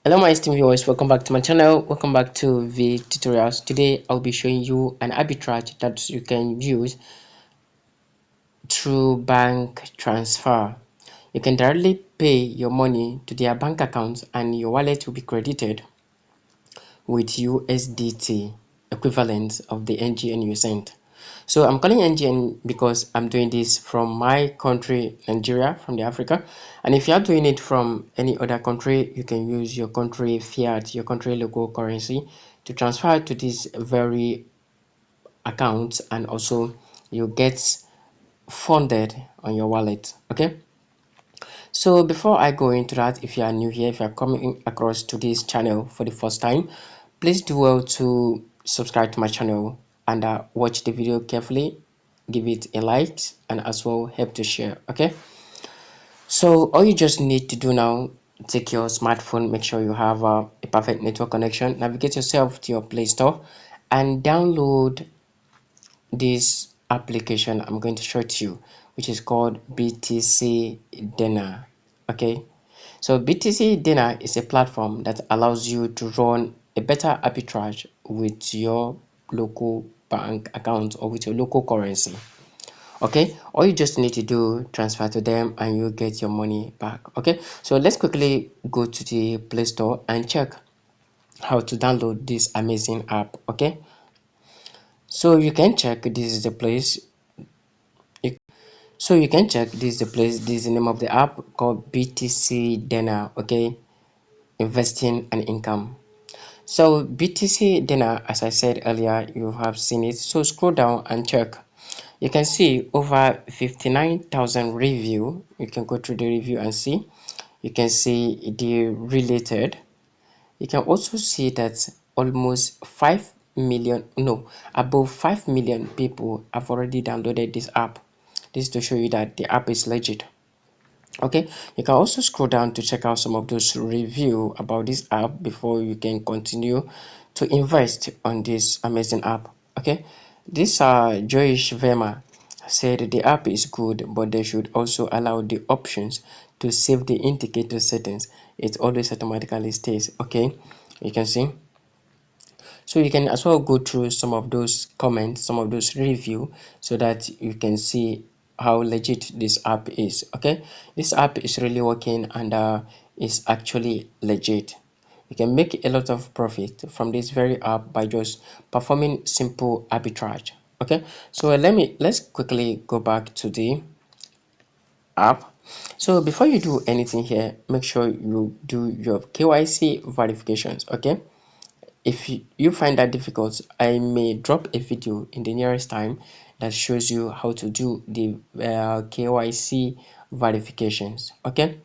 Hello my esteemed viewers, welcome back to my channel. Welcome back to V tutorials. Today I'll be showing you an arbitrage that you can use through bank transfer. You can directly pay your money to their bank account and your wallet will be credited with USDT equivalent of the NGN you sent. So I'm calling NGN because I'm doing this from my country, Nigeria, from the Africa. And if you are doing it from any other country, you can use your country fiat, your country local currency to transfer to this very account, and also you get funded on your wallet. Okay. So before I go into that, if you are new here, if you are coming across to this channel for the first time, please do well to subscribe to my channel and watch the video carefully, give it a like, and as well help to share. Okay, so all you just need to do now, take your smartphone, make sure you have a perfect network connection, navigate yourself to your Play Store and download this application I'm going to show it to you, which is called Btcdana. Okay, so Btcdana is a platform that allows you to run a better arbitrage with your local bank account or with your local currency. Okay, all you just need to do, transfer to them and you get your money back. Okay, so let's quickly go to the Play Store and check how to download this amazing app. Okay, so you can check this is the place. So you can check this is the place. This is the name of the app called Btcdana. Okay, investing and income. So Btcdana, as I said earlier, you have seen it. So scroll down and check. You can see over 59,000 review. You can go through the review and see. You can see the related. You can also see that almost 5 million, no, above 5 million people have already downloaded this app. This is to show you that the app is legit. Okay, you can also scroll down to check out some of those review about this app before you can continue to invest on this amazing app. Okay, this Joyce Verma said the app is good, but they should also allow the options to save the indicator settings. It always automatically stays. Okay, you can see. So you can as well go through some of those comments, some of those review, so that you can see how legit this app is. Okay, this app is really working and is actually legit. You can make a lot of profit from this very app by just performing simple arbitrage. Okay, so let's quickly go back to the app. So before you do anything here, make sure you do your KYC verifications. Okay, if you find that difficult, I may drop a video in the nearest time that shows you how to do the KYC verifications. Okay,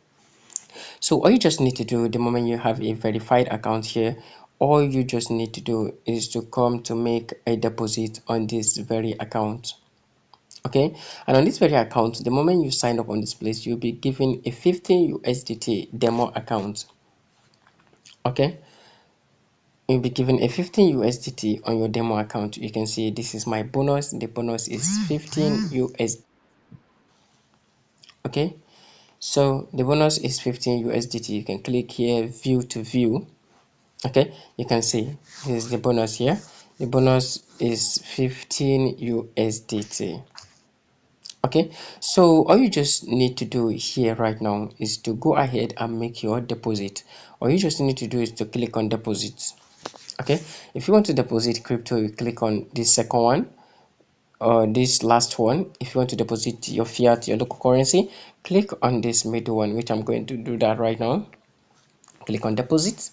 so all you just need to do the moment you have a verified account here, all you just need to do is to come to make a deposit on this very account. Okay, and on this very account, the moment you sign up on this place, you'll be given a 15 USDT demo account. Okay, you'll be given a 15 USDT on your demo account. You can see this is my bonus. The bonus is 15 USD. Okay, so the bonus is 15 USDT. You can click here, view to view. Okay, you can see this is the bonus here. The bonus is 15 USDT. Okay, so all you just need to do here right now is to go ahead and make your deposit. All you just need to do is to click on deposits. Okay, if you want to deposit crypto, you click on this second one or this last one. If you want to deposit your fiat, your local currency, click on this middle one, which I'm going to do that right now. Click on deposit.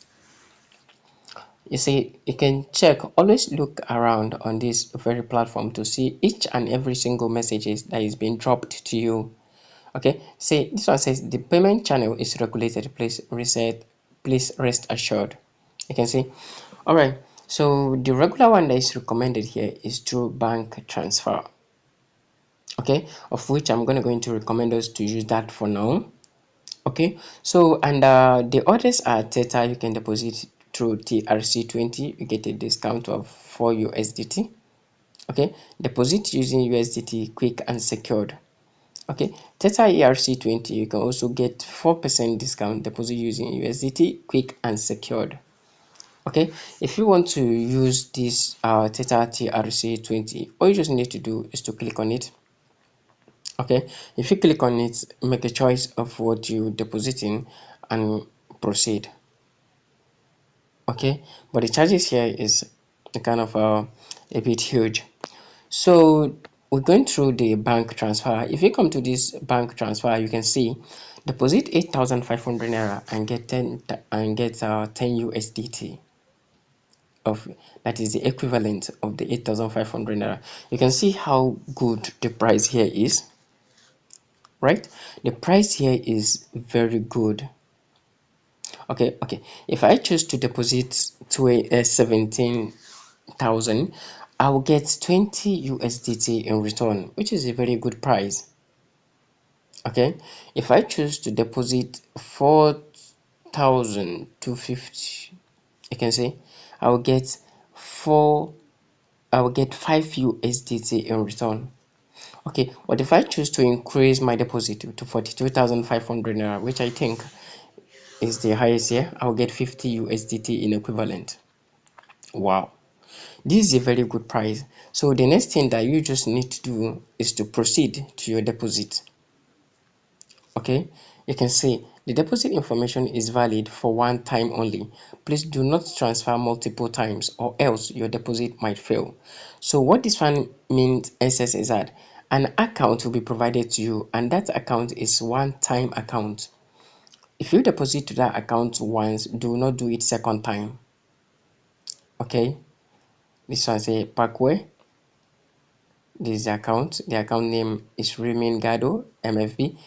You see, you can check, always look around on this very platform to see each and every single messages that is being dropped to you. Okay, see this one says the payment channel is regulated, please rest assured. You can see. All right, so the regular one that is recommended here is through bank transfer. Okay, of which I'm going to recommend us to use that for now. Okay, so and the others are Theta. You can deposit through TRC20, you get a discount of 4 USDT. Okay, deposit using USDT quick and secured. Okay, Theta ERC20, you can also get 4% discount deposit using USDT, quick and secured. Okay, if you want to use this Theta TRC20, all you just need to do is to click on it. Okay, if you click on it, make a choice of what you deposit in and proceed. Okay, but the charges here is kind of a bit huge. So we're going through the bank transfer. If you come to this bank transfer, you can see deposit 8,500 naira and get 10 USDT of that is the equivalent of the 8,500 naira. You can see how good the price here is, right? The price here is very good. Okay, if I choose to deposit to a 17,000, I'll get 20 USDT in return, which is a very good price. Okay, if I choose to deposit 4,250, you can see I'll get 5 USDT in return. Okay, what if I choose to increase my deposit to 42,500 naira, which I think is the highest here? I'll get 50 USDT in equivalent. Wow, this is a very good price. So the next thing that you just need to do is to proceed to your deposit. Okay, you can see the deposit information is valid for one time only. Please do not transfer multiple times or else your deposit might fail. So what this one means SS is that an account will be provided to you, and that account is one time account. If you deposit to that account once, do not do it second time. Okay, this one say Parkway. This is the account name is Remain Gado MFB.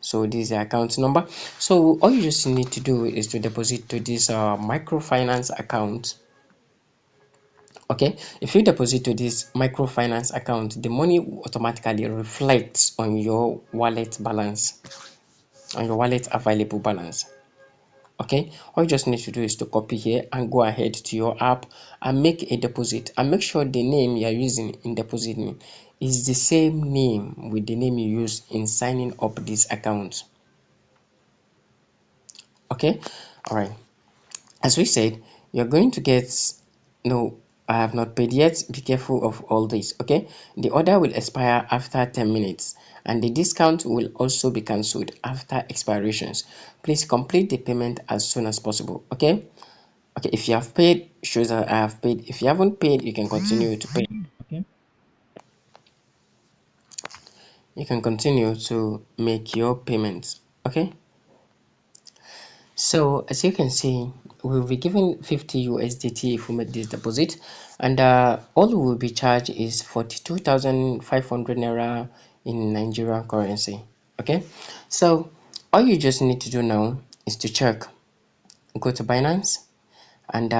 So this is the account number. So all you just need to do is to deposit to this microfinance account. Okay, if you deposit to this microfinance account, the money automatically reflects on your wallet balance, on your wallet available balance. Okay, all you just need to do is to copy here and go ahead to your app and make a deposit, and make sure the name you are using in depositing is the same name with the name you use in signing up this account. Okay, all right, as we said, you're going to get, no, I have not paid yet. Be careful of all this. Okay, the order will expire after 10 minutes and the discount will also be cancelled after expirations. Please complete the payment as soon as possible. Okay, if you have paid, shows that I have paid. If you haven't paid, you can continue to pay. Okay, you can continue to make your payments. Okay, so as you can see, we'll be given 50 USDT if we make this deposit, and all we will be charged is 42,500 naira in Nigerian currency. Okay, so all you just need to do now is to check, go to Binance, and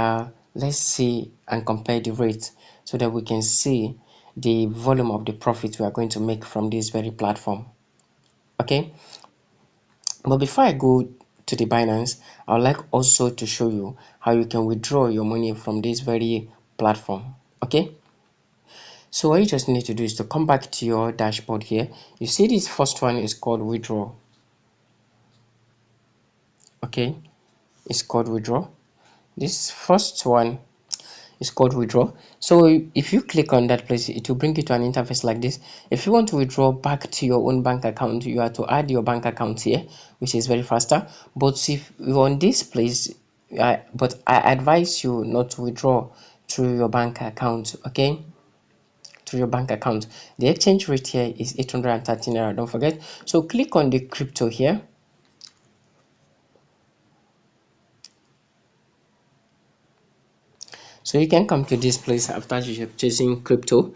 let's see and compare the rates so that we can see the volume of the profit we are going to make from this very platform. Okay, but before I go to the Binance, I would like also to show you how you can withdraw your money from this very platform. Okay, so what you just need to do is to come back to your dashboard here. You see this first one is called withdraw. Okay, it's called withdraw. This first one is called withdraw. So if you click on that place, it will bring you to an interface like this. If you want to withdraw back to your own bank account, you have to add your bank account here, which is very faster. But if you're on this place, but I advise you not to withdraw through your bank account. Okay, to your bank account. The exchange rate here is 813 naira, don't forget. So click on the crypto here. So you can come to this place after you have chosen crypto.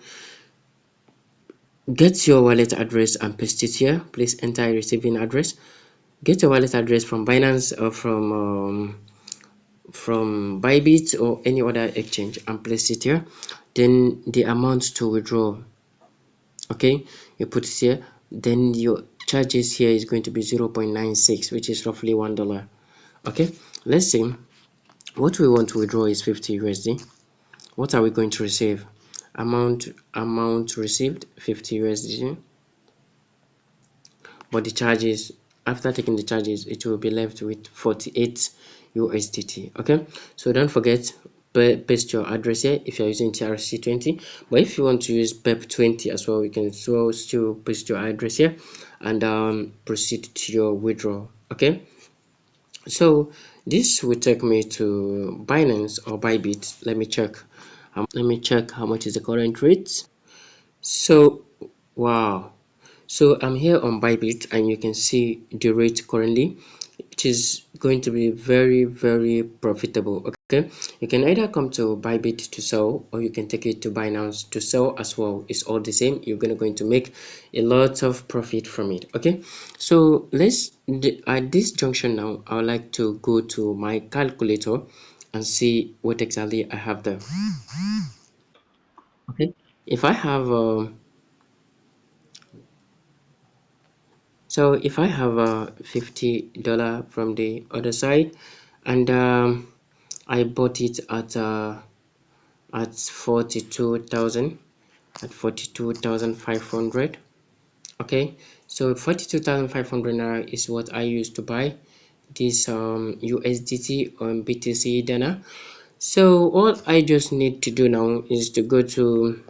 Get your wallet address and paste it here. Please enter a receiving address. Get your wallet address from Binance or from Bybit or any other exchange and place it here. Then the amount to withdraw, okay, you put it here. Then your charges here is going to be 0.96, which is roughly $1. Okay, let's see. What we want to withdraw is 50 USD. What are we going to receive? Amount received 50 USD. but the charges, after taking the charges, it will be left with 48 USDT. Okay, so don't forget, paste your address here if you're using TRC20, but if you want to use BEP20 as well, you can still paste your address here and proceed to your withdrawal. Okay, so this will take me to Binance or Bybit. Let me check. Let me check how much is the current rate. So wow, so I'm here on Bybit and you can see the rate currently. It is going to be very profitable. Okay, you can either come to Bybit to sell or you can take it to Binance to sell as well. It's all the same. You're going to make a lot of profit from it. Okay, so at this junction now, I would like to go to my calculator and see what exactly I have there. Okay, if I have so if I have $50 from the other side, and I bought it at 42,000, at 42,500. Okay, so 42,500 naira is what I used to buy this USDT on BTCDAna. So all I just need to do now is to go to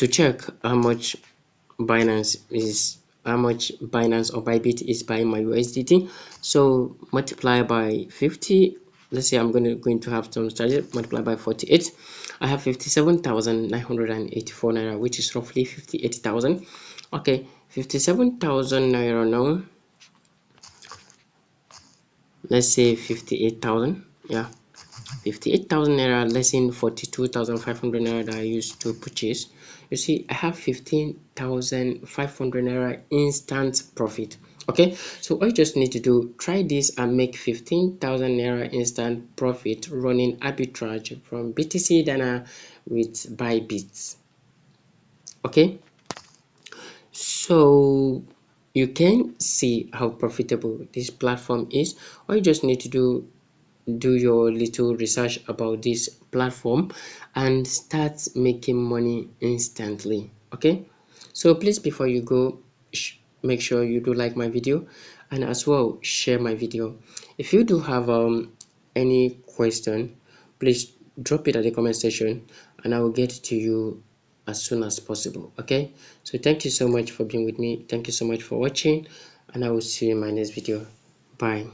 check how much Binance or Bybit is buying my USDT. So multiply by 50. Let's say I'm going to have some charges. Multiply by 48. I have 57,984 naira, which is roughly 58,000. Okay, 57,000 naira now. Let's say 58,000. Yeah, 58,000 naira less than 42,500 naira that I used to purchase. You see, I have 15,500 naira instant profit. Okay, so all you just need to do, try this and make 15,000 naira instant profit running arbitrage from BTCDAna with Bybit. Okay, so you can see how profitable this platform is. All you just need to do your little research about this platform and start making money instantly. Okay, so please, before you go, make sure you do like my video and as well share my video. If you do have any question, please drop it at the comment section and I will get to you as soon as possible. Okay, so thank you so much for being with me. Thank you so much for watching and I will see you in my next video. Bye.